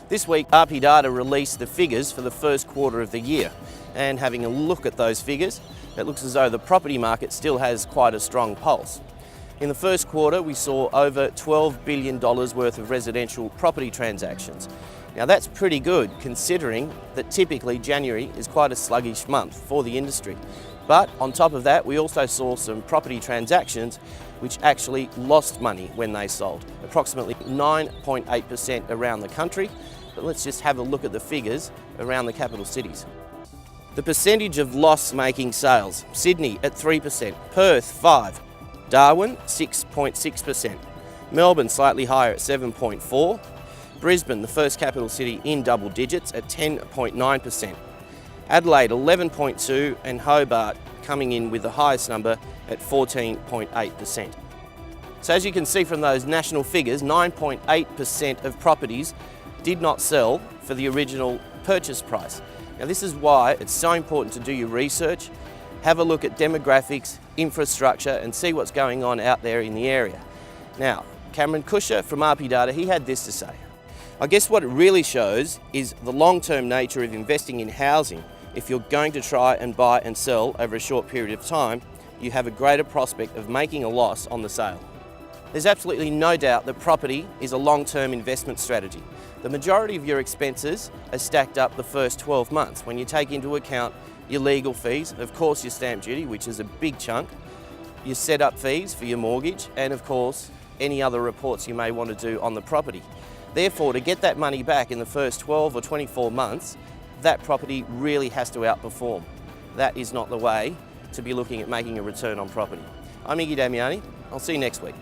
This week, RP Data released the figures for the first quarter of the year, and having a look at those figures, it looks as though the property market still has quite a strong pulse. In the first quarter, we saw over $12 billion worth of residential property transactions. Now that's pretty good, considering that typically January is quite a sluggish month for the industry. But on top of that, we also saw some property transactions which actually lost money when they sold, approximately 9.8% around the country. But let's just have a look at the figures around the capital cities. The percentage of loss-making sales: Sydney at 3%, Perth 5%, Darwin 6.6%, Melbourne slightly higher at 7.4%, Brisbane, the first capital city, in double digits at 10.9%, Adelaide 11.2%, and Hobart coming in with the highest number at 14.8%. So as you can see from those national figures, 9.8% of properties did not sell for the original purchase price. Now this is why it's so important to do your research, have a look at demographics, infrastructure, and see what's going on out there in the area. Now, Cameron Cusher from RP Data, he had this to say: I guess what it really shows is the long-term nature of investing in housing. If you're going to try and buy and sell over a short period of time, you have a greater prospect of making a loss on the sale. There's absolutely no doubt that property is a long-term investment strategy. The majority of your expenses are stacked up the first 12 months when you take into account your legal fees, of course your stamp duty, which is a big chunk, your setup fees for your mortgage, and of course any other reports you may want to do on the property. Therefore, to get that money back in the first 12 or 24 months, that property really has to outperform. That is not the way to be looking at making a return on property. I'm Iggy Damiani. I'll see you next week.